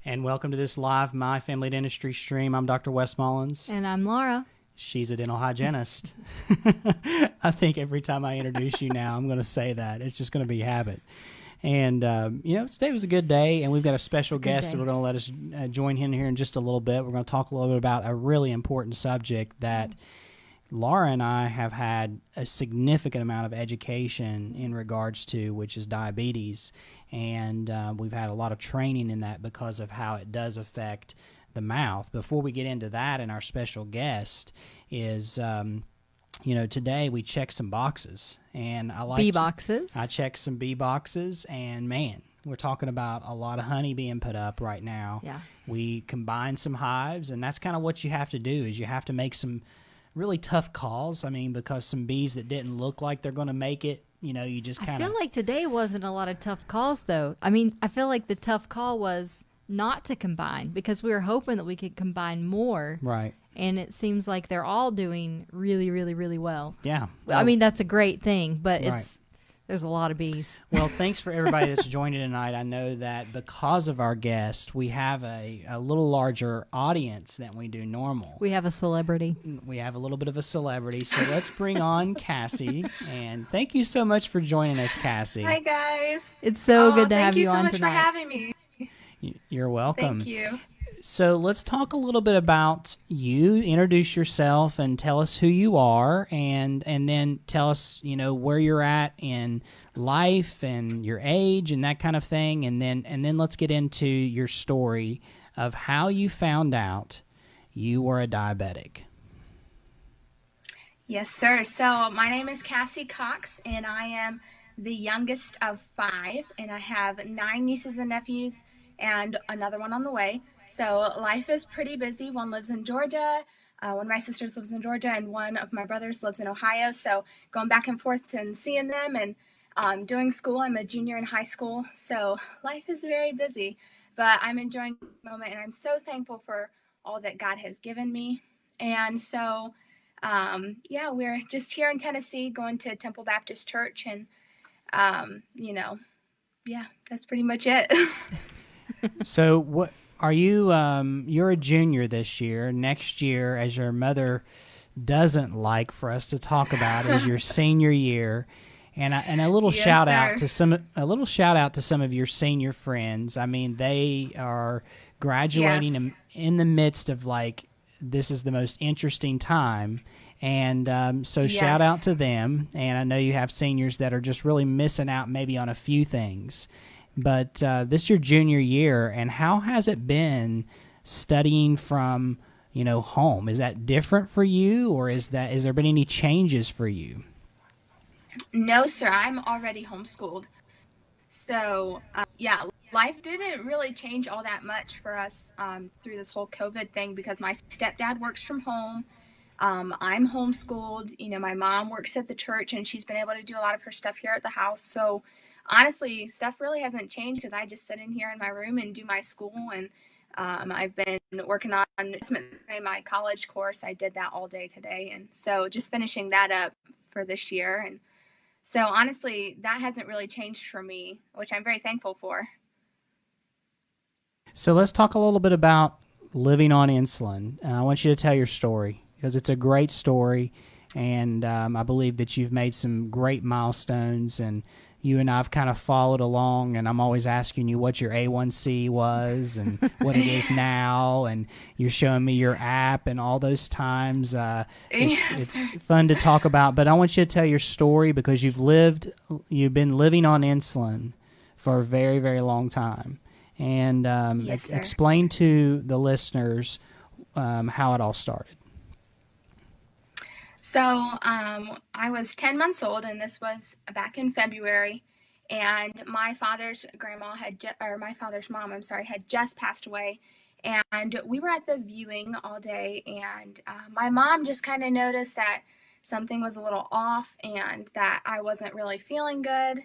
And welcome to this live My Family Dentistry stream. I'm Dr. Wes Mullins. And I'm Laura. She's a dental hygienist. I think every time I introduce you now, I'm going to say that. It's just going to be habit. And, today was a good day, and we've got a special guest that we're going to let us join in here in just a little bit. We're going to talk a little bit about a really important subject that Laura and I have had a significant amount of education in regards to, which is diabetes. And we've had a lot of training in that because of how it does affect the mouth. Before we get into that, and our special guest is, today we checked some boxes. And I like B boxes. I checked some B boxes, and man, we're talking about a lot of honey being put up right now. Yeah. We combined some hives, and that's kind of what you have to do, is you have to make some really tough calls. I mean, because some bees that didn't look like they're going to make it, you just kind of... I feel like today wasn't a lot of tough calls, though. I mean, I feel like the tough call was not to combine, because we were hoping that we could combine more. Right. And it seems like they're all doing really, really, really well. Yeah. I mean, that's a great thing, but Right. There's a lot of bees. Well, thanks for everybody that's joining tonight. I know that because of our guest, we have a little larger audience than we do normal. We have a celebrity. We have a little bit of a celebrity. So let's bring on Cassie. And thank you so much for joining us, Cassie. Hi, guys. It's so good to have you on Thank you so much tonight. for having me. You're welcome. Thank you. So let's talk a little bit about you. Introduce yourself and tell us who you are, and then tell us, where you're at in life and your age and that kind of thing, and then let's get into your story of how you found out you were a diabetic. Yes, sir. So my name is Cassie Cox, and I am the youngest of 5, and I have 9 nieces and nephews and another one on the way. So life is pretty busy. One lives in Georgia. One of my sisters lives in Georgia, and one of my brothers lives in Ohio. So going back and forth and seeing them, and doing school. I'm a junior in high school. So life is very busy, but I'm enjoying the moment, and I'm so thankful for all that God has given me. And so, we're just here in Tennessee going to Temple Baptist Church, and, that's pretty much it. So what are you? You're a junior this year. Next year, as your mother doesn't like for us to talk about, is your senior year. And a little Yes, shout sir. out to some of your senior friends. I mean, they are graduating Yes. in the midst of, like, this is the most interesting time. And so shout Yes. out to them. And I know you have seniors that are just really missing out maybe on a few things. But this is your junior year, and how has it been studying from, home? Is that different for you, or is there been any changes for you? No, sir. I'm already homeschooled. So, life didn't really change all that much for us through this whole COVID thing, because my stepdad works from home. I'm homeschooled. My mom works at the church, and she's been able to do a lot of her stuff here at the house. So, honestly, stuff really hasn't changed, because I just sit in here in my room and do my school. And I've been working on my college course. I did that all day today. And so just finishing that up for this year. And so honestly, that hasn't really changed for me, which I'm very thankful for. So let's talk a little bit about living on insulin. I want you to tell your story, because it's a great story, and I believe that you've made some great milestones, and you and I have kind of followed along, and I'm always asking you what your A1C was and what it is now, and you're showing me your app and all those times. It's fun to talk about, but I want you to tell your story, because you've been living on insulin for a very, very long time. And Yes, sir. explain to the listeners how it all started. So I was 10 months old, and this was back in February. And my father's mom, I'm sorry, had just passed away. And we were at the viewing all day, and my mom just kind of noticed that something was a little off, and that I wasn't really feeling good.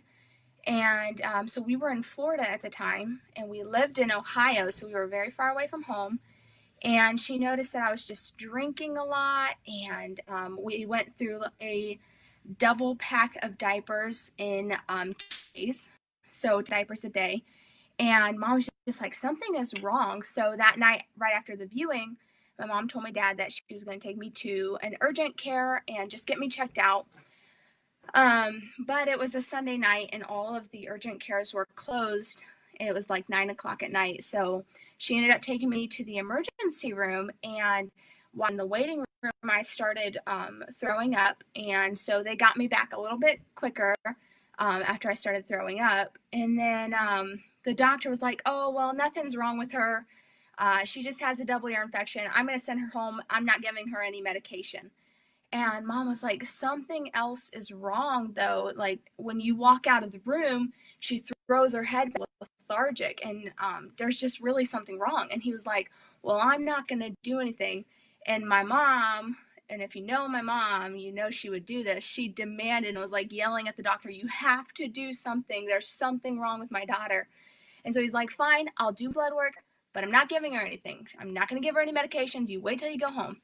And so we were in Florida at the time, and we lived in Ohio, so we were very far away from home. And she noticed that I was just drinking a lot, and we went through a double pack of diapers in 2 days, so diapers a day. And mom was just like, something is wrong. So that night, right after the viewing, my mom told my dad that she was going to take me to an urgent care and just get me checked out. But it was a Sunday night and all of the urgent cares were closed. It was like 9 o'clock at night. So she ended up taking me to the emergency room, and while in the waiting room, I started throwing up. And so they got me back a little bit quicker after I started throwing up. And then the doctor was like, oh, well, nothing's wrong with her. She just has a double ear infection. I'm going to send her home. I'm not giving her any medication. And mom was like, something else is wrong, though. Like, when you walk out of the room, she throws her head lethargic, and there's just really something wrong. And he was like, well, I'm not going to do anything. And my mom, and if you know my mom, you know she would do this. She demanded and was like yelling at the doctor, you have to do something. There's something wrong with my daughter. And so he's like, fine, I'll do blood work, but I'm not giving her anything. I'm not going to give her any medications. You wait till you go home.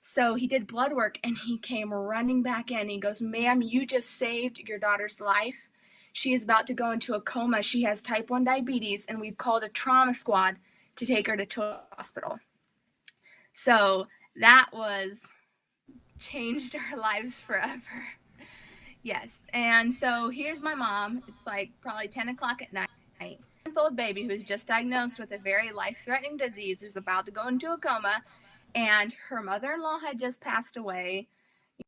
So he did blood work, and he came running back in. He goes, ma'am, you just saved your daughter's life. She is about to go into a coma. She has type 1 diabetes, and we've called a trauma squad to take her to a hospital. So that was changed our lives forever. Yes. And so here's my mom. It's like probably 10 o'clock at night. A 10-month-old baby who's just diagnosed with a very life-threatening disease, who's about to go into a coma. And her mother-in-law had just passed away.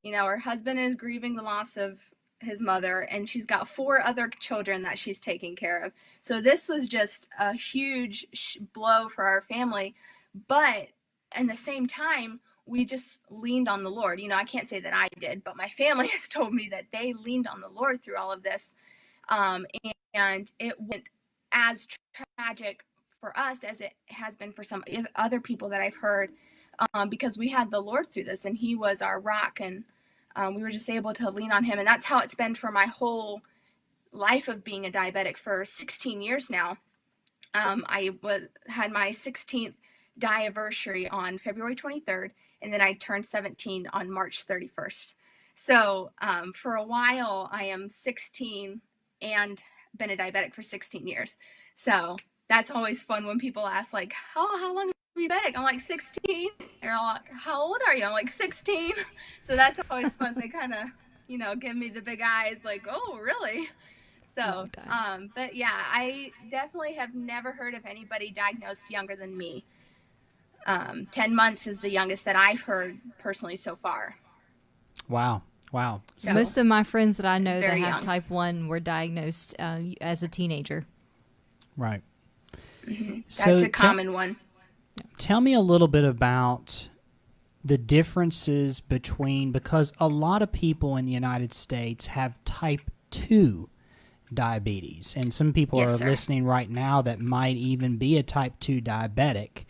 You know, her husband is grieving the loss of his mother, and she's got 4 other children that she's taking care of. So this was just a huge blow for our family. But at the same time, we just leaned on the Lord. You know, I can't say that I did, but my family has told me that they leaned on the Lord through all of this. And it went as tragic for us as it has been for some other people that I've heard. Because we had the Lord through this, and he was our rock, and we were just able to lean on him. And that's how it's been for my whole life of being a diabetic for 16 years now. I had my 16th diaversary on February 23rd, and then I turned 17 on March 31st. So for a while, I am 16 and been a diabetic for 16 years. So that's always fun when people ask, like, how long diabetic? I'm like, 16. They're all like, how old are you? I'm like, 16. So that's always fun. They kind of, you know, give me the big eyes, like, oh, really? So, but yeah, I definitely have never heard of anybody diagnosed younger than me. 10 months is the youngest that I've heard personally so far. Wow. So, most of my friends that I know that have young. type 1 were diagnosed as a teenager. Right. Mm-hmm. So that's a common one. Tell me a little bit about the differences because a lot of people in the United States have type 2 diabetes, and some people are listening right now that might even be a type 2 diabetic.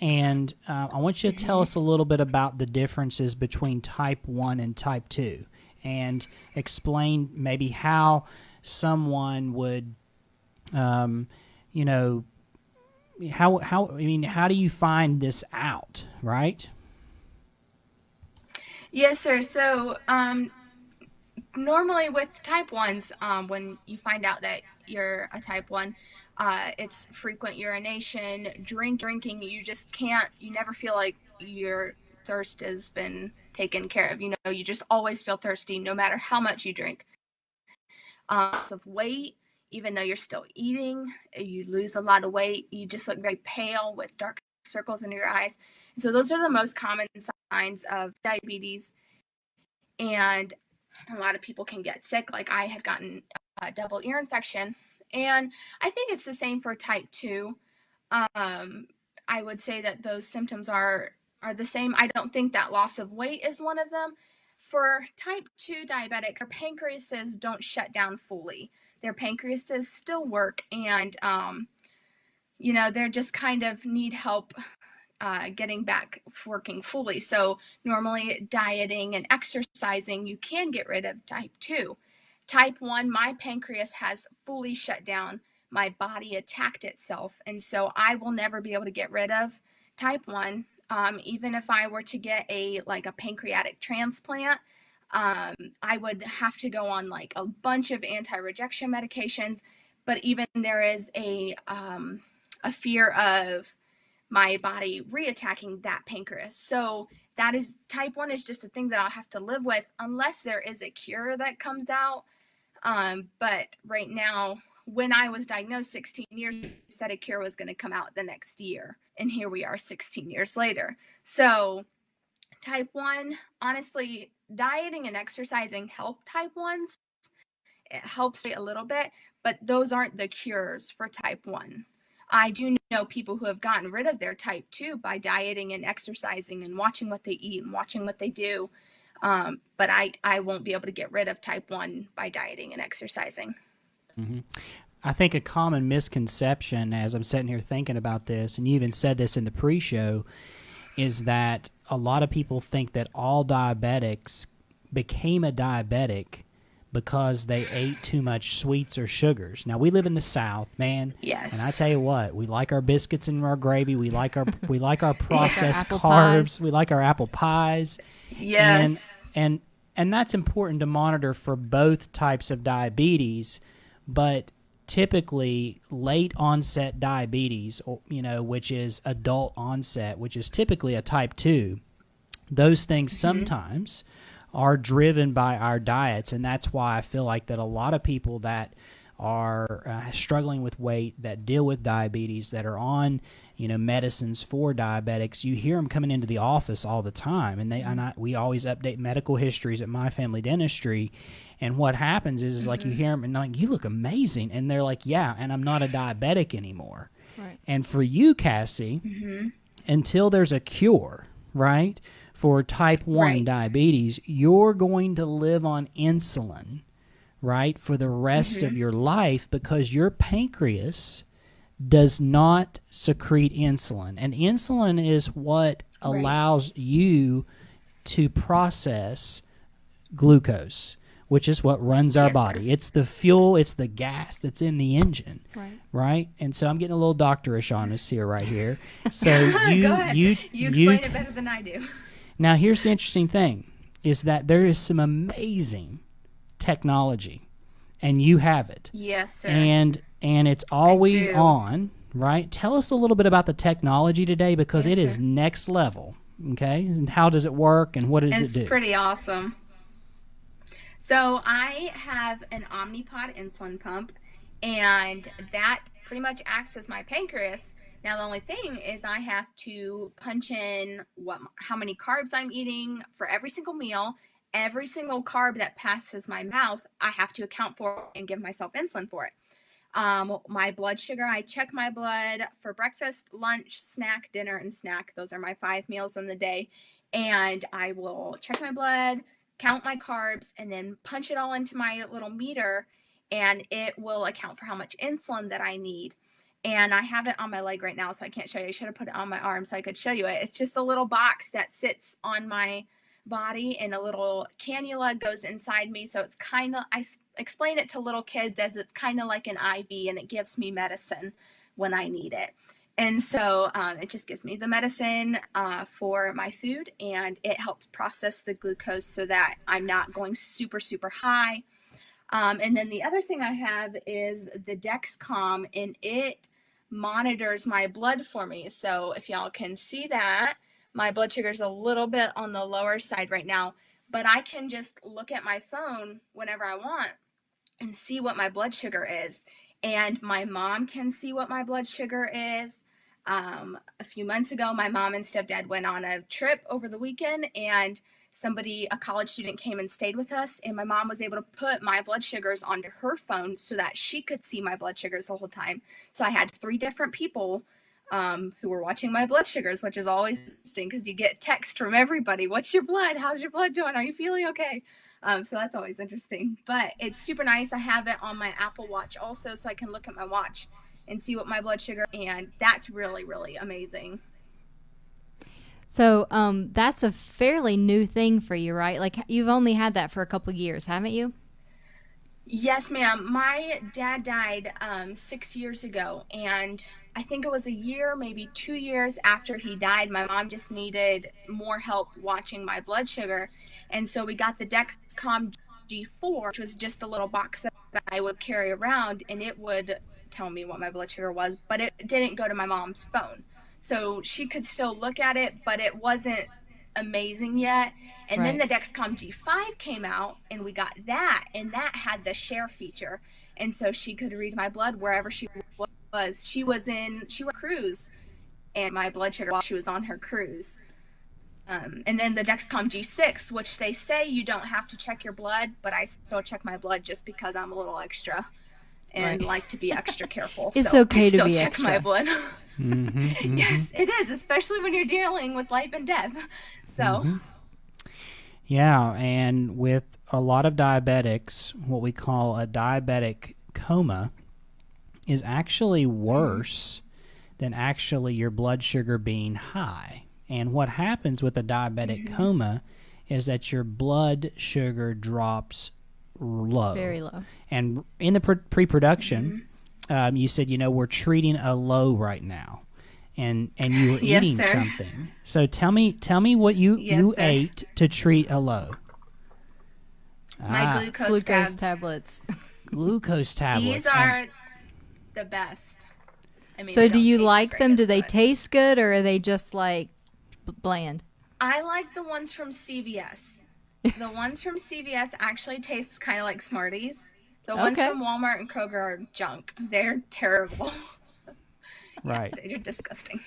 And I want you to tell us a little bit about the differences between type 1 and type 2, and explain maybe how someone would, you know, how do you find this out, right? Yes, sir. So normally with type 1s, when you find out that you're a type 1, it's frequent urination, drinking. You just can't, you never feel like your thirst has been taken care of. You know, you just always feel thirsty no matter how much you drink. Of weight, even though you're still eating, you lose a lot of weight. You just look very pale with dark circles in your eyes. So those are the most common signs of diabetes. And a lot of people can get sick. Like I had gotten a double ear infection, and I think it's the same for type 2. I would say that those symptoms are the same. I don't think that loss of weight is one of them. For type 2 diabetics, their pancreases don't shut down fully. Their pancreases still work, and you know, they're just kind of need help getting back working fully. So normally dieting and exercising, you can get rid of type 2. Type 1, my pancreas has fully shut down. My body attacked itself. And so I will never be able to get rid of type 1. Even if I were to get a pancreatic transplant, I would have to go on like a bunch of anti-rejection medications. But even there is a fear of my body reattacking that pancreas. So that is, type 1 is just a thing that I'll have to live with unless there is a cure that comes out. But right now, when I was diagnosed 16 years, they said a cure was going to come out the next year. And here we are 16 years later. So type 1, honestly, dieting and exercising help type 1s. It helps a little bit, but those aren't the cures for type 1. I do know people who have gotten rid of their type 2 by dieting and exercising and watching what they eat and watching what they do. But I won't be able to get rid of type 1 by dieting and exercising. Mm-hmm. I think a common misconception, as I'm sitting here thinking about this, and you even said this in the pre-show, is that a lot of people think that all diabetics became a diabetic because they ate too much sweets or sugars. Now, we live in the South, man. Yes. And I tell you what, we like our biscuits and our gravy. We like our processed our carbs. pies. We like our apple pies. Yes. And that's important to monitor for both types of diabetes, but typically late onset diabetes, which is adult onset, which is typically a type 2, those things sometimes are driven by our diets, and that's why I feel like that a lot of people that are struggling with weight, that deal with diabetes, that are on medicines for diabetics, you hear them coming into the office all the time, and we always update medical histories at My Family Dentistry, and what happens is like you hear them and like, you look amazing, and they're like, yeah, and I'm not a diabetic anymore. Right. And for you, Cassie, until there's a cure, right, for type 1 diabetes, you're going to live on insulin, right, for the rest of your life because your pancreas does not secrete insulin. And insulin is what allows you to process glucose, which is what runs our body. Sir. It's the fuel, it's the gas that's in the engine, right? And so I'm getting a little doctorish on us here, right here. So you explain it better than I do. Now, here's the interesting thing, is that there is some amazing technology, and you have it. Yes, sir. And it's always on, right? Tell us a little bit about the technology today, because it is next level, okay? And how does it work, and what does it do? It's pretty awesome. So I have an Omnipod insulin pump, and that pretty much acts as my pancreas. Now, the only thing is I have to punch in how many carbs I'm eating for every single meal. Every single carb that passes my mouth, I have to account for and give myself insulin for it. My blood sugar, I check my blood for breakfast, lunch, snack, dinner, and snack. Those are my 5 meals in the day. And I will check my blood, count my carbs, and then punch it all into my little meter, and it will account for how much insulin that I need. And I have it on my leg right now, so I can't show you. I should have put it on my arm so I could show you it. It's just a little box that sits on my body, and a little cannula goes inside me. So it's kind of, I explain it to little kids as it's kind of like an IV, and it gives me medicine when I need it. And so it just gives me the medicine for my food, and it helps process the glucose so that I'm not going super, super high. And then the other thing I have is the Dexcom, and it monitors my blood for me. So if y'all can see that, my blood sugar is a little bit on the lower side right now, but I can just look at my phone whenever I want and see what my blood sugar is. And my mom can see what my blood sugar is. A few months ago, my mom and stepdad went on a trip over the weekend, and a college student, came and stayed with us, and my mom was able to put my blood sugars onto her phone so that she could see my blood sugars the whole time. So I had 3 different people who were watching my blood sugars, which is always interesting because you get text from everybody. What's your blood? How's your blood doing? Are you feeling okay? So that's always interesting. But it's super nice. I have it on my Apple Watch also, so I can look at my watch and see what my blood sugar, and that's really, really amazing. So that's a fairly new thing for you, right? Like, you've only had that for a couple years, haven't you? Yes, ma'am. My dad died 6 years ago, and I think it was a year, maybe 2 years after he died, my mom just needed more help watching my blood sugar. And so we got the Dexcom G4, which was just a little box that I would carry around, and it would tell me what my blood sugar was, but it didn't go to my mom's phone. So she could still look at it, but it wasn't amazing yet. And then the Dexcom G5 came out, and we got that, and that had the share feature. And so she could read my blood wherever she was. She was on a cruise, and my blood sugar while she was on her cruise. And then the Dexcom G6, which they say you don't have to check your blood, but I still check my blood just because I'm a little extra and like to be extra careful. It's so okay I still to be check extra. my blood. Yes, it is, especially when you're dealing with life and death. So. Yeah, and with a lot of diabetics, what we call a diabetic coma is actually worse than actually your blood sugar being high. And what happens with a diabetic coma is that your blood sugar drops low. Very low. And in the pre-production, you said, we're treating a low right now. And you were eating something. So tell me what you ate to treat a low. My glucose tablets. Glucose tablets. These are the best. I mean, so do you like them? Do they taste good, or are they just like bland? I like the ones from CVS. The ones from CVS actually taste kind of like Smarties. The ones from Walmart and Kroger are junk. They're terrible. Right. They're disgusting.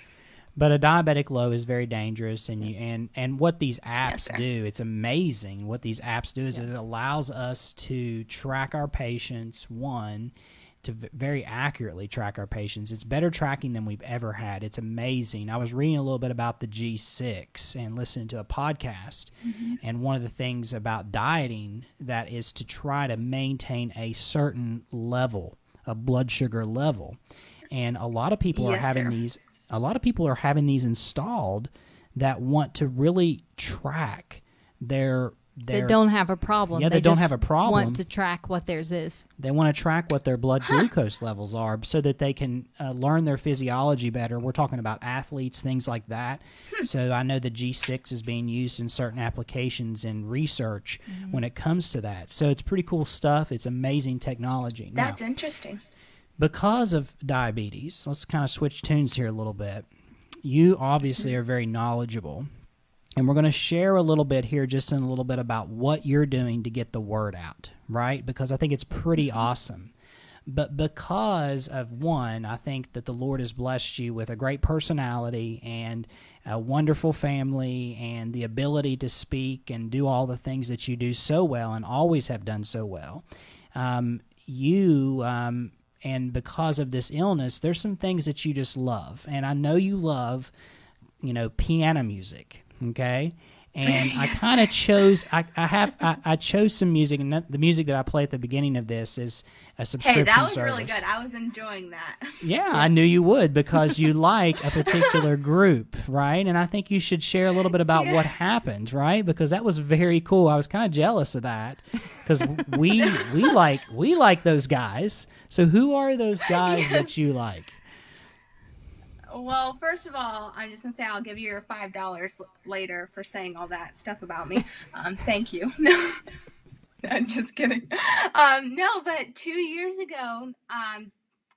But a diabetic low is very dangerous, and what these apps do, it's amazing. What these apps do is it allows us to track our patients, to very accurately track our patients. It's better tracking than we've ever had. It's amazing. I was reading a little bit about the G6 and listening to a podcast, and one of the things about dieting that is to try to maintain a certain level, a blood sugar level. And a lot of people are having these. A lot of people are having these installed that want to really track their. They don't have a problem. Yeah, they don't have a problem. Want to track what theirs is. They want to track what their blood glucose levels are, so that they can learn their physiology better. We're talking about athletes, things like that. So I know the G6 is being used in certain applications and research when it comes to that. So it's pretty cool stuff. It's amazing technology. That's interesting. Because of diabetes, let's kind of switch tunes here a little bit. You obviously are very knowledgeable, and we're going to share a little bit here, just in a little bit, about what you're doing to get the word out, right? Because I think it's pretty awesome. But because of one, I think that the Lord has blessed you with a great personality and a wonderful family and the ability to speak and do all the things that you do so well and always have done so well. And because of this illness, there's some things that you just love. And I know you love, piano music, okay? And I kind of chose, I chose some music, and the music that I play at the beginning of this is a subscription service. Hey, that was really good. I was enjoying that. Yeah, I knew you would, because you like a particular group, right? And I think you should share a little bit about what happened, right? Because that was very cool. I was kind of jealous of that, because we like those guys. So who are those guys that you like? Well, first of all, I'm just going to say I'll give you your $5 later for saying all that stuff about me. Thank you. No, I'm just kidding. No, but 2 years ago,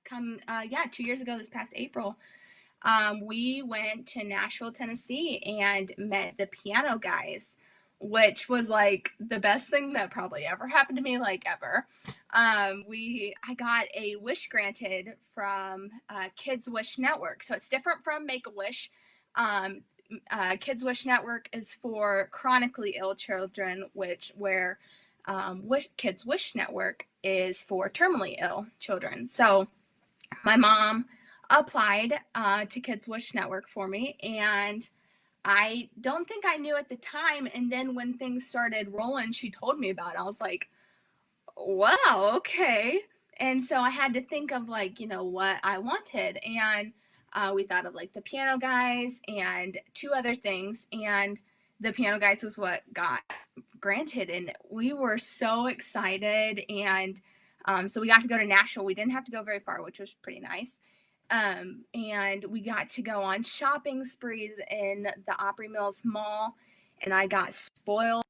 2 years ago this past April, we went to Nashville, Tennessee and met the piano guys, which was like the best thing that probably ever happened to me, ever. I got a wish granted from Kids Wish Network. So it's different from Make-A-Wish. Kids Wish Network is for chronically ill children, where Kids Wish Network is for terminally ill children. So my mom applied to Kids Wish Network for me, and I don't think I knew at the time. And then when things started rolling, she told me about it. I was like, wow, okay. And so I had to think of what I wanted. And we thought of the piano guys and two other things. And the piano guys was what got granted. And we were so excited. And so we got to go to Nashville. We didn't have to go very far, which was pretty nice. And we got to go on shopping sprees in the Opry Mills Mall, and I got spoiled.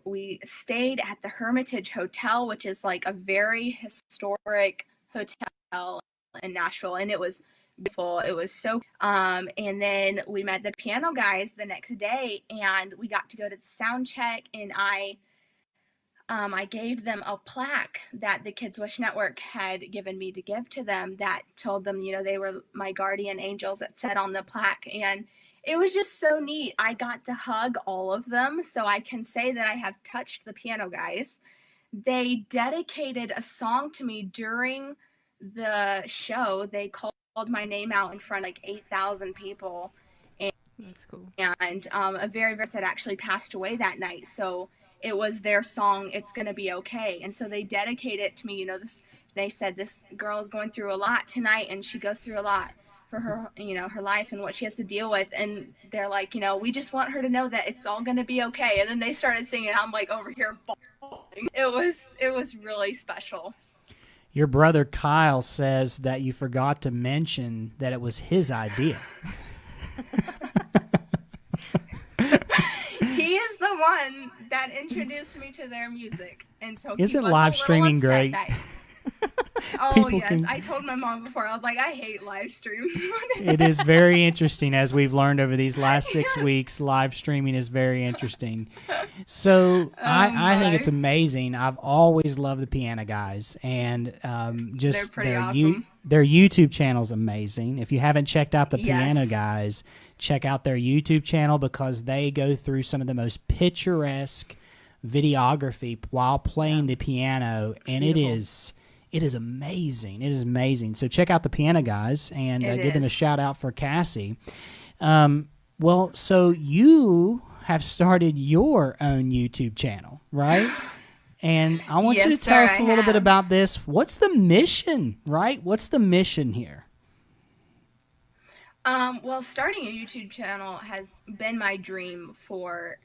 We stayed at the Hermitage Hotel, which is a very historic hotel in Nashville, and it was beautiful. It was so and then we met the piano guys the next day, and we got to go to the sound check, and I gave them a plaque that the Kids Wish Network had given me to give to them that told them, you know, they were my guardian angels, that said on the plaque. And it was just so neat. I got to hug all of them, so I can say that I have touched the piano guys. They dedicated a song to me during the show. They called my name out in front of like 8,000 people. And that's cool. And a very had actually passed away that night. So it was their song, It's Gonna Be Okay. And so they dedicated it to me. You know, they said this girl is going through a lot tonight, and she goes through a lot for her, you know, her life and what she has to deal with. And they're like, you know, we just want her to know that it's all gonna be okay. And then they started singing, and I'm like over here bawling. It was really special. Your brother Kyle says that you forgot to mention that it was his idea. He is the one that introduced me to their music, and so isn't live streaming great? Oh yes, I told my mom before. I was like, I hate live streams. It is very interesting, as we've learned over these last 6 weeks. Live streaming is very interesting. So I think it's amazing. I've always loved the Piano Guys, and just they're pretty awesome. Their YouTube channel is amazing. If you haven't checked out the Piano Guys, check out their YouTube channel, because they go through some of the most picturesque videography while playing the piano, and it is amazing. It is amazing. So check out the Piano Guys, and give them a shout out for Cassie. Well, so you have started your own YouTube channel, right? And I want you to tell us a little bit about this. What's the mission, right? What's the mission here? Well, starting a YouTube channel has been my dream for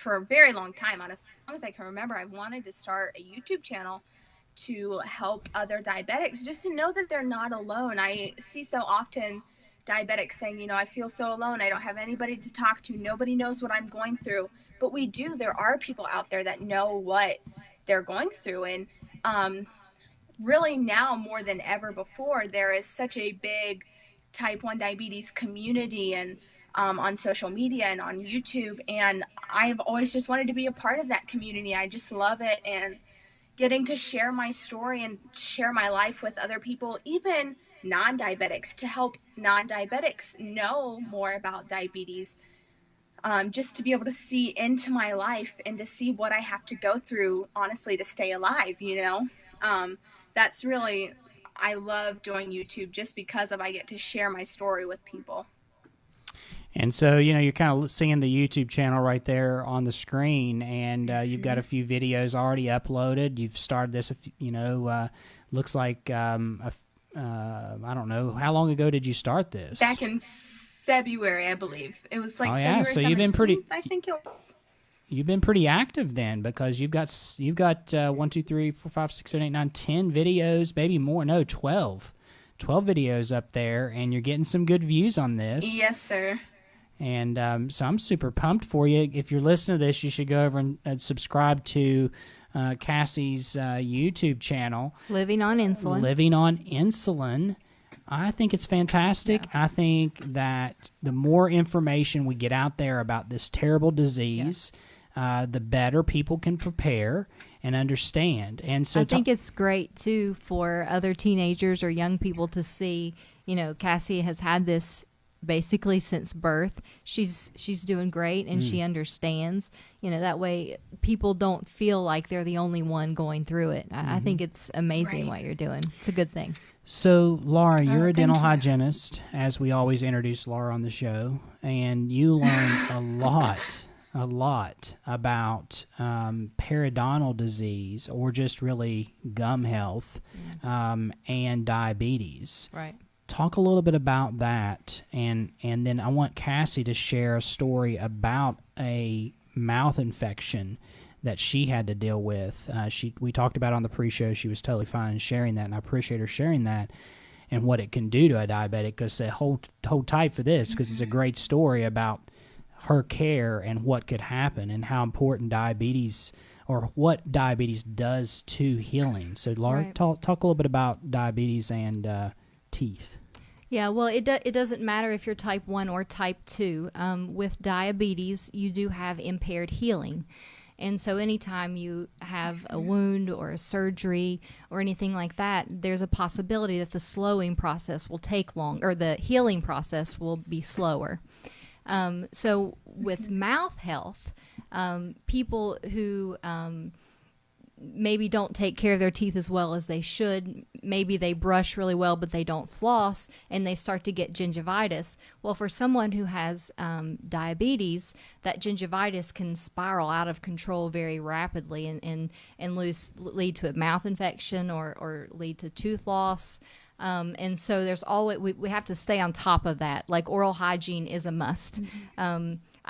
a very long time. Honestly, as long as I can remember, I wanted to start a YouTube channel to help other diabetics, just to know that they're not alone. I see so often diabetics saying, you know, I feel so alone. I don't have anybody to talk to. Nobody knows what I'm going through. But we do. There are people out there that know what they're going through. And really now more than ever before, there is such a big type 1 diabetes community, and on social media and on YouTube. And I've always just wanted to be a part of that community. I just love it. And getting to share my story and share my life with other people, even non-diabetics, to help non-diabetics know more about diabetes, just to be able to see into my life and to see what I have to go through, honestly, to stay alive, you know. That's really, I love doing YouTube just because I get to share my story with people. And so, you know, you're kind of seeing the YouTube channel right there on the screen, and you've got a few videos already uploaded. You've started this, you know, looks like, I don't know, how long ago did you start this? Back in February, I believe. It was like February 17th, so you've been pretty, I think you've been pretty active then, because you've got 1, 2, 3, 4, 5, 6, 7, 8, 9, 10 videos, maybe more. No, 12 videos up there, and you're getting some good views on this. Yes, sir. And so I'm super pumped for you. If you're listening to this, you should go over and subscribe to Cassie's YouTube channel. Living on Insulin. Living on Insulin. I think it's fantastic. Yeah. I think that the more information we get out there about this terrible disease, the better people can prepare and understand. And so I think it's great, too, for other teenagers or young people to see, you know, Cassie has had this basically since birth. She's doing great, and she understands. You know, that way people don't feel like they're the only one going through it. I think it's amazing what you're doing. It's a good thing. So, Laura, you're a dental hygienist, as we always introduce Laura on the show, and you learned a lot about periodontal disease, or just really gum health, and diabetes. Right. Talk a little bit about that, and then I want Cassie to share a story about a mouth infection that she had to deal with. We talked about it on the pre-show. She was totally fine in sharing that, and I appreciate her sharing that and what it can do to a diabetic. Because hold tight for this, because it's a great story about her care and what could happen and how important diabetes, or what diabetes does to healing. So, Laura, talk a little bit about diabetes and teeth? Yeah, well, it doesn't matter if you're type 1 or type 2. With diabetes, you do have impaired healing. And so anytime you have a wound or a surgery or anything like that, there's a possibility that the slowing process will take long, or the healing process will be slower. So with mouth health, people who maybe don't take care of their teeth as well as they should. Maybe they brush really well, but they don't floss, and they start to get gingivitis. Well, for someone who has diabetes, that gingivitis can spiral out of control very rapidly and lead to a mouth infection or lead to tooth loss. And so there's always, we have to stay on top of that. Like oral hygiene is a must.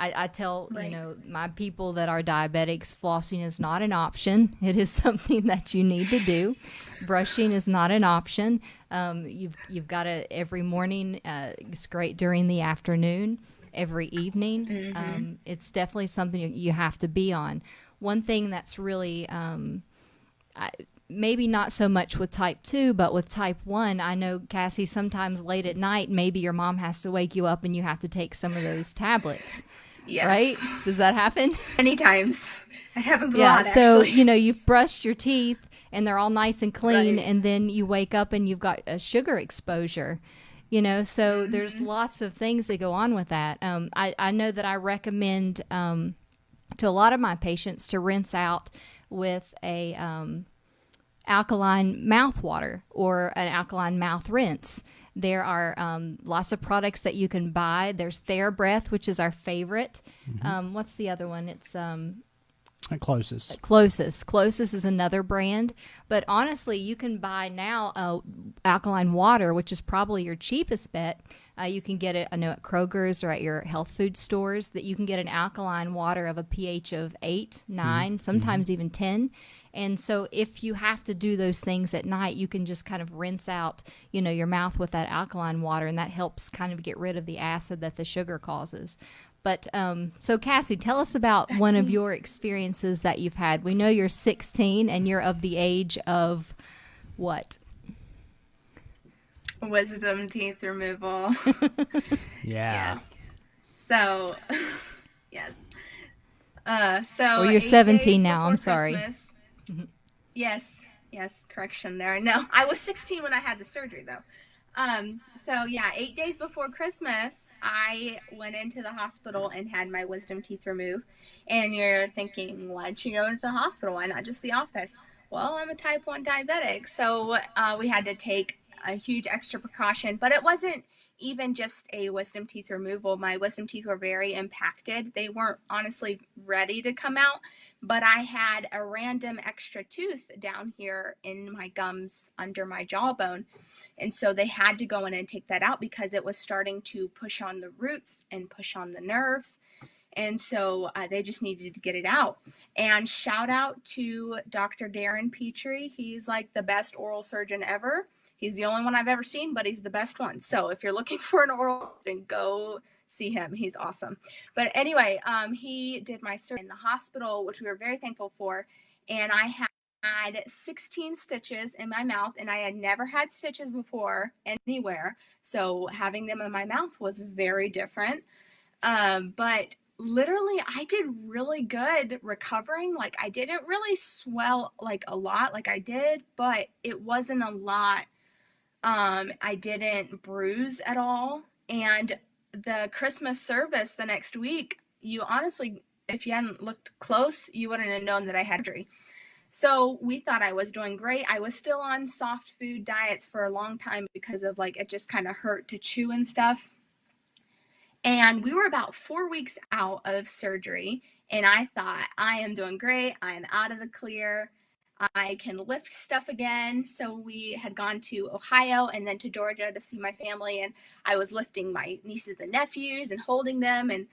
I tell, Right. my people that are diabetics, flossing is not an option. It is something that you need to do. Brushing is not an option. You've got to, every morning, it's great during the afternoon, every evening. It's definitely something you have to be on. One thing that's really, maybe not so much with type 2, but with type 1, I know, Cassie, sometimes late at night, maybe your mom has to wake you up and you have to take some of those tablets. Yes. Right? Does that happen? Many times. It happens a Yeah, lot, so, actually. you've brushed your teeth and they're all nice and clean, Right. and then you wake up and you've got a sugar exposure. So there's lots of things that go on with that. I know that I recommend to a lot of my patients to rinse out with a alkaline mouth water or an alkaline mouth rinse. There are lots of products that you can buy. There's TheraBreath, which is our favorite. What's the other one? It's Closest. Closest is another brand. But honestly, you can buy now alkaline water, which is probably your cheapest bet. You can get it, I know, at Kroger's or at your health food stores, that you can get an alkaline water of a pH of 8, 9, sometimes even 10. And so if you have to do those things at night, you can just kind of rinse out, your mouth with that alkaline water, and that helps kind of get rid of the acid that the sugar causes. But so Cassie, tell us about one of your experiences that you've had. We know you're 16 and you're of the age of what? Wisdom teeth removal. Yeah. Yes. So, yes. So Well, you're 8 17 days now. I'm before sorry. Christmas- Yes, correction there. No, I was 16 when I had the surgery, though. So yeah, 8 days before Christmas, I went into the hospital and had my wisdom teeth removed. And you're thinking, why'd you go to the hospital? Why not just the office? Well, I'm a type 1 diabetic, so we had to take a huge extra precaution. But it wasn't even just a wisdom teeth removal. My wisdom teeth were very impacted. They weren't honestly ready to come out, but I had a random extra tooth down here in my gums under my jawbone. And so they had to go in and take that out because it was starting to push on the roots and push on the nerves. And so they just needed to get it out. And shout out to Dr. Darren Petrie. He's like the best oral surgeon ever. He's the only one I've ever seen, but he's the best one. So if you're looking for an oral surgeon, go see him. He's awesome. But anyway, he did my surgery in the hospital, which we were very thankful for. And I had 16 stitches in my mouth, and I had never had stitches before anywhere. So having them in my mouth was very different. But literally I did really good recovering. Like I didn't really swell like a lot like I did, but it wasn't a lot. I didn't bruise at all. And the Christmas service the next week, you honestly, if you hadn't looked close, you wouldn't have known that I had surgery. So we thought I was doing great. I was still on soft food diets for a long time because of like, it just kind of hurt to chew and stuff. And we were about 4 weeks out of surgery, and I thought, I am doing great. I am out of the clear. I can lift stuff again. So we had gone to Ohio and then to Georgia to see my family, and I was lifting my nieces and nephews and holding them, and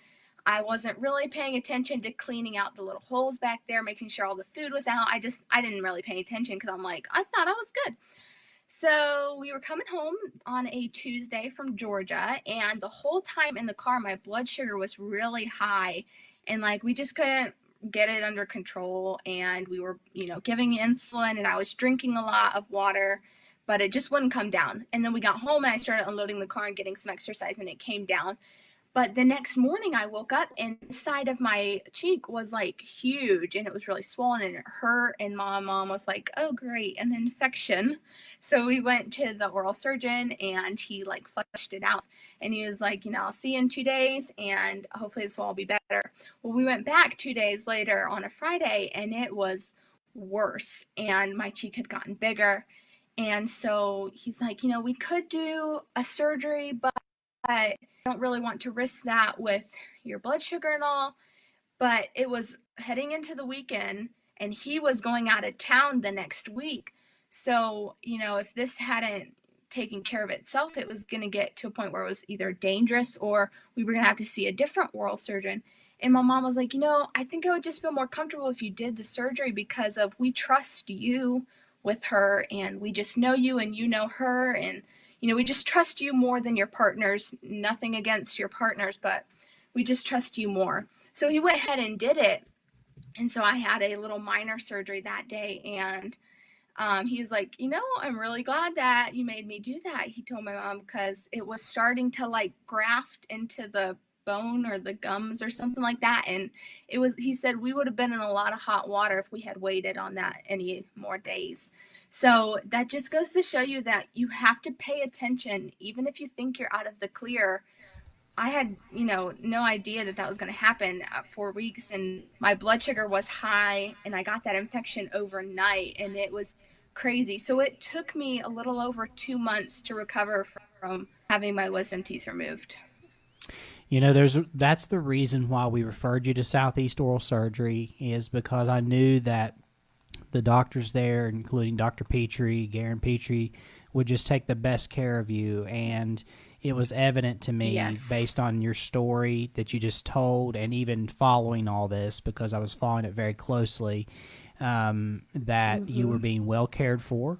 I wasn't really paying attention to cleaning out the little holes back there, making sure all the food was out. I didn't really pay attention because I'm like, I thought I was good. So we were coming home on a Tuesday from Georgia, and the whole time in the car, my blood sugar was really high, and like we just couldn't get it under control. And we were, giving insulin, and I was drinking a lot of water, but it just wouldn't come down. And then we got home and I started unloading the car and getting some exercise, and it came down. But the next morning I woke up and the side of my cheek was like huge, and it was really swollen and it hurt. And my mom was like, oh, great, an infection. So we went to the oral surgeon and he like flushed it out. And he was like, I'll see you in 2 days and hopefully this will all be better. Well, we went back 2 days later on a Friday and it was worse. And my cheek had gotten bigger. And so he's like, we could do a surgery, but I don't really want to risk that with your blood sugar and all. But it was heading into the weekend and he was going out of town the next week. So, if this hadn't taken care of itself, it was going to get to a point where it was either dangerous or we were going to have to see a different oral surgeon. And my mom was like, I think I would just feel more comfortable if you did the surgery because of we trust you with her and we just know you and you know her, and we just trust you more than your partners. Nothing against your partners, but we just trust you more. So he went ahead and did it. And so I had a little minor surgery that day. And he was like, I'm really glad that you made me do that. He told my mom, because it was starting to like graft into the bone or the gums or something like that. And he said we would have been in a lot of hot water if we had waited on that any more days. So that just goes to show you that you have to pay attention, even if you think you're out of the clear. I had, no idea that was going to happen at 4 weeks, and my blood sugar was high, and I got that infection overnight, and it was crazy. So it took me a little over 2 months to recover from having my wisdom teeth removed. That's the reason why we referred you to Southeast Oral Surgery, is because I knew that the doctors there, including Dr. Petrie, Garen Petrie, would just take the best care of you. And it was evident to me, yes, based on your story that you just told, and even following all this, because I was following it very closely, that you were being well cared for,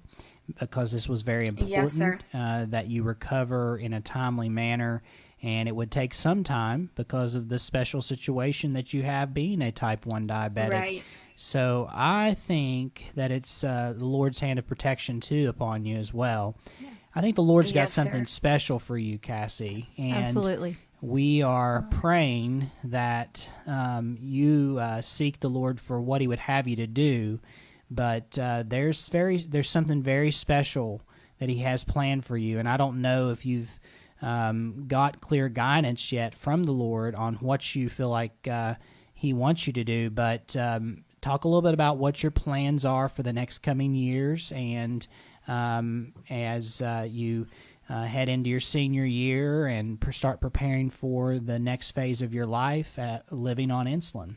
because this was very important. Yes, sir. That you recover in a timely manner. And it would take some time because of the special situation that you have being a type 1 diabetic. Right. So I think that it's the Lord's hand of protection, too, upon you as well. Yeah. I think the Lord's got something special for you, Cassie. And absolutely. We are praying that you seek the Lord for what He would have you to do. But there's something very special that He has planned for you. And I don't know if you've got clear guidance yet from the Lord on what you feel like He wants you to do, but talk a little bit about what your plans are for the next coming years, and as you head into your senior year and start preparing for the next phase of your life, living on insulin.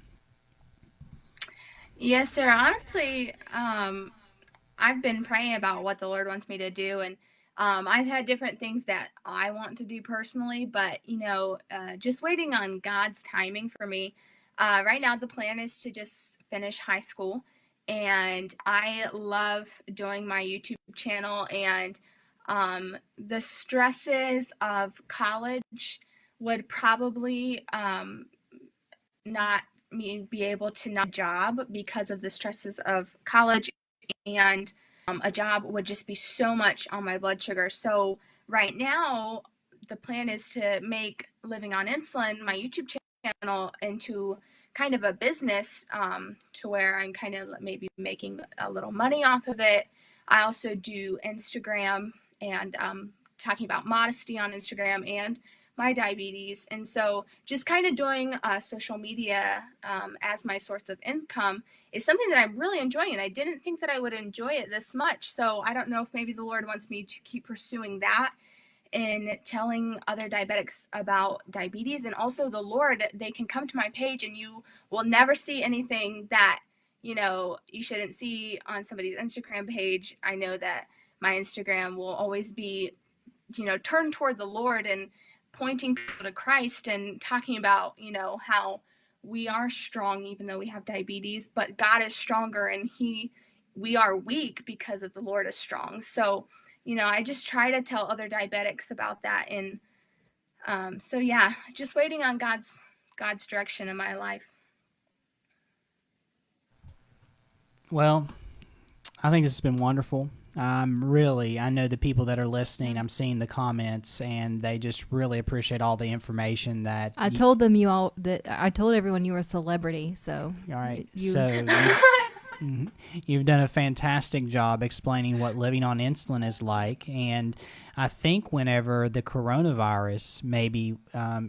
Yes, sir. Honestly, I've been praying about what the Lord wants me to do, and I've had different things that I want to do personally, but, just waiting on God's timing for me. Right now, the plan is to just finish high school, and I love doing my YouTube channel, and the stresses of college would probably not me be able to not job because of the stresses of college, and a job would just be so much on my blood sugar. So right now, the plan is to make living on insulin, my YouTube channel, into kind of a business, to where I'm kind of maybe making a little money off of it. I also do Instagram and talking about modesty on Instagram and my diabetes. And so just kind of doing social media as my source of income is something that I'm really enjoying. And I didn't think that I would enjoy it this much. So I don't know if maybe the Lord wants me to keep pursuing that and telling other diabetics about diabetes. And also the Lord, they can come to my page and you will never see anything that, you shouldn't see on somebody's Instagram page. I know that my Instagram will always be, turned toward the Lord and pointing people to Christ and talking about, how we are strong even though we have diabetes, but God is stronger, and we are weak because of the Lord is strong. So, I just try to tell other diabetics about that. And so yeah, just waiting on God's direction in my life. Well, I think this has been wonderful. I know the people that are listening, I'm seeing the comments, and they just really appreciate all the information that I told them I told everyone you were a celebrity, so. All right. You've done a fantastic job explaining what living on insulin is like, and I think whenever the coronavirus maybe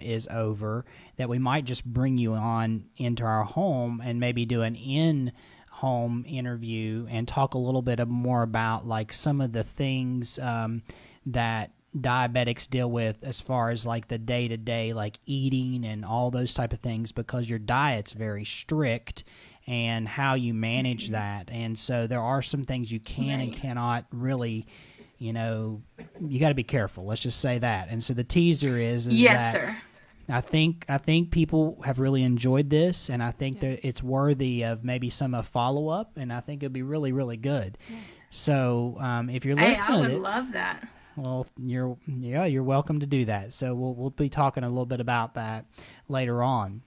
is over, that we might just bring you on into our home and maybe do an in-home interview and talk a little bit more about like some of the things that diabetics deal with as far as like the day-to-day like eating and all those type of things, because your diet's very strict and how you manage that. And so there are some things you can and cannot really, you got to be careful. Let's just say that. And so the teaser is yes, that sir. I think people have really enjoyed this, and I think that it's worthy of maybe some follow-up, and I think it'll be really, really good. Yeah. So if you're listening, I would love that. Well, you're welcome to do that. So we'll be talking a little bit about that later on.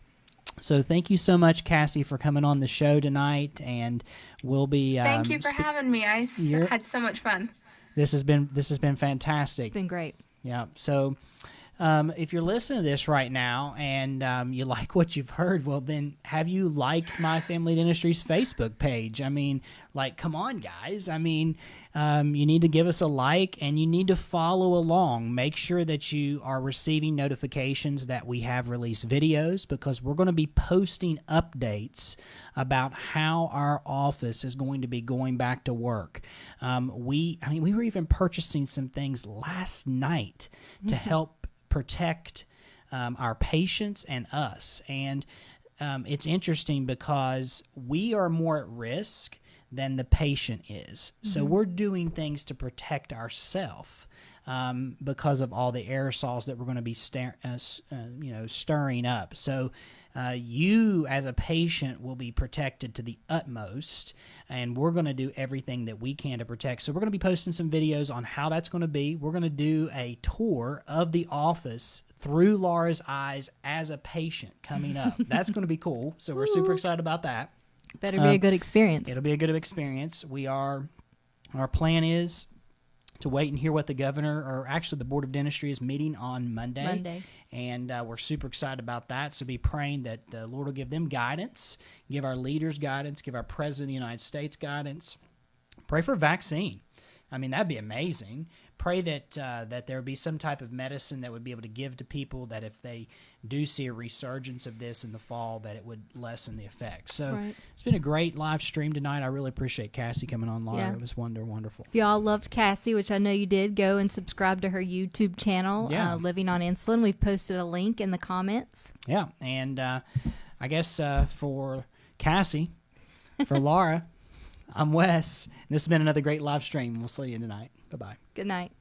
So thank you so much, Cassie, for coming on the show tonight, and we'll be. Thank you for having me. I had so much fun. This has been fantastic. It's been great. Yeah. So if you're listening to this right now and you like what you've heard, well, then have you liked My Family Dentistry's Facebook page? I mean, like, come on, guys. I mean, you need to give us a like, and you need to follow along. Make sure that you are receiving notifications that we have released videos, because we're going to be posting updates about how our office is going to be going back to work. We were even purchasing some things last night to help protect our patients and us. And it's interesting because we are more at risk than the patient is. So we're doing things to protect ourselves because of all the aerosols that we're going to be stirring up. So you as a patient will be protected to the utmost, and we're going to do everything that we can to protect. So we're going to be posting some videos on how that's going to be. We're going to do a tour of the office through Laura's eyes as a patient coming up. That's going to be cool. So we're super excited about that. Better be a good experience. It'll be a good experience. Our plan is to wait and hear what the governor, or actually the Board of Dentistry, is meeting on Monday. And we're super excited about that. So be praying that the Lord will give them guidance, give our leaders guidance, give our President of the United States guidance. Pray for a vaccine. I mean, that'd be amazing. Pray that there would be some type of medicine that would be able to give to people, that if they do see a resurgence of this in the fall, that it would lessen the effect. So It's been a great live stream tonight. I really appreciate Cassie coming on, Laura. Yeah. It was wonderful. If y'all loved Cassie, which I know you did, go and subscribe to her YouTube channel, Living on Insulin. We've posted a link in the comments. Yeah, and I guess for Cassie, for Laura, I'm Wes. This has been another great live stream. We'll see you tonight. Bye-bye. Good night.